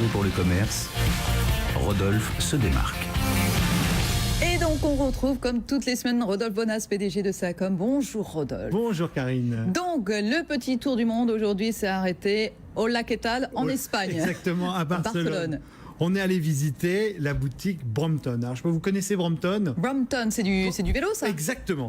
fait pour le commerce, Rodolphe se démarque. Et donc on retrouve comme toutes les semaines Rodolphe Bonas, PDG de Sacom. Bonjour Rodolphe. Bonjour Karine. Donc le petit tour du monde aujourd'hui s'est arrêté au Lac Ettal en Espagne. Exactement, à Barcelone. On est allé visiter la boutique Brompton. Alors, vous connaissez Brompton ? Brompton, c'est du vélo, ça ? Exactement.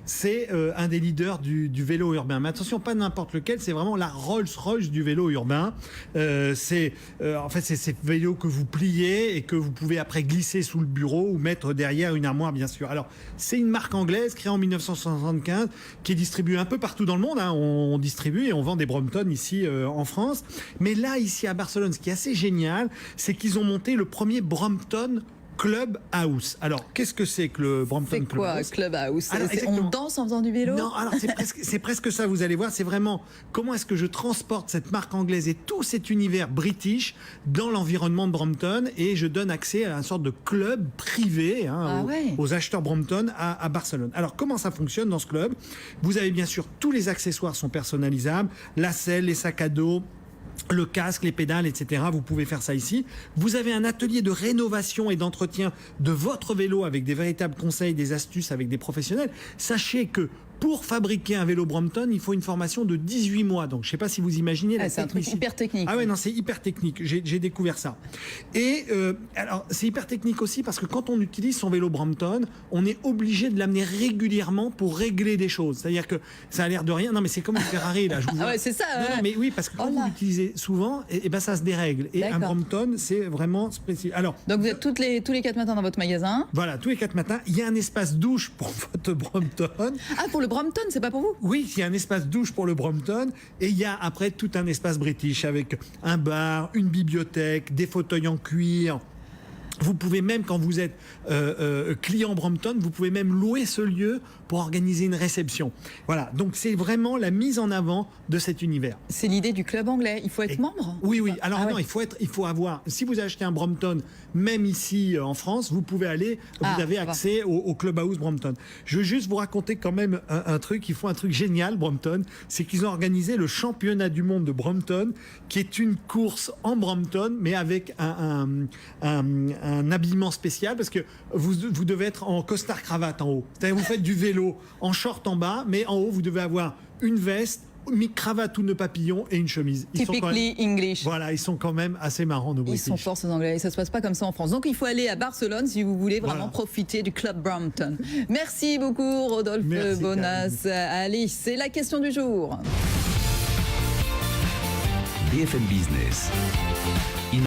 C'est un des leaders du vélo urbain. Mais attention, pas n'importe lequel. C'est vraiment la Rolls-Royce du vélo urbain. En fait, c'est ces vélos que vous pliez et que vous pouvez après glisser sous le bureau ou mettre derrière une armoire, bien sûr. Alors, c'est une marque anglaise créée en 1975 qui est distribuée un peu partout dans le monde. Hein. On distribue et on vend des Brompton ici en France. Mais là, ici à Barcelone, ce qui est assez génial, c'est qu'ils ont monté le premier Brompton Clubhouse. Alors, qu'est-ce que c'est que le Brompton Clubhouse ? C'est quoi Clubhouse ? Alors, on danse en faisant du vélo ? Non, alors c'est presque ça, vous allez voir. C'est vraiment comment est-ce que je transporte cette marque anglaise et tout cet univers british dans l'environnement de Brompton et je donne accès à une sorte de club privé aux acheteurs Brompton à Barcelone. Alors, comment ça fonctionne dans ce club ? Vous avez bien sûr tous les accessoires sont personnalisables, la selle, les sacs à dos, le casque, les pédales, etc. Vous pouvez faire ça ici. Vous avez un atelier de rénovation et d'entretien de votre vélo avec des véritables conseils, des astuces avec des professionnels. Sachez que pour fabriquer un vélo Brompton, il faut une formation de 18 mois. Donc, je ne sais pas si vous imaginez la c'est un truc hyper technique. Ah ouais, non, c'est hyper technique. J'ai découvert ça. Et alors, c'est hyper technique aussi parce que quand on utilise son vélo Brompton, on est obligé de l'amener régulièrement pour régler des choses. C'est-à-dire que ça a l'air de rien. Non, mais c'est comme une Ferrari, là. Je vous ah ouais, c'est ça. Non, mais oui, parce que quand vous l'utilisez souvent, ben, ça se dérègle. Et un Brompton, c'est vraiment spécial. Alors, donc, vous êtes tous les 4 matins dans votre magasin. Voilà, tous les 4 matins. Il y a un espace douche pour votre Brompton. Ah, pour le Brompton, c'est pas pour vous ? Oui, il y a un espace douche pour le Brompton et il y a après tout un espace british avec un bar, une bibliothèque, des fauteuils en cuir. Vous pouvez même, quand vous êtes client Brompton, vous pouvez même louer ce lieu pour organiser une réception. Voilà, donc c'est vraiment la mise en avant de cet univers. C'est l'idée du club anglais, il faut être membre ? Oui. Alors non, il faut avoir, si vous achetez un Brompton, même ici en France, vous pouvez aller, vous avez accès au Clubhouse Brompton. Je veux juste vous raconter quand même un truc, ils font un truc génial, Brompton, c'est qu'ils ont organisé le championnat du monde de Brompton, qui est une course en Brompton, mais avec un habillement spécial parce que vous devez être en costard cravate en haut. C'est-à-dire vous faites du vélo en short en bas, mais en haut vous devez avoir une veste, cravate ou nœud papillon et une chemise. Typically English. Voilà, ils sont quand même assez marrants nos British. Ils sont forts ces Anglais et ça se passe pas comme ça en France. Donc il faut aller à Barcelone si vous voulez vraiment profiter du Club Brompton. Merci beaucoup Rodolphe Bonas. Allez, c'est la question du jour. BFM Business.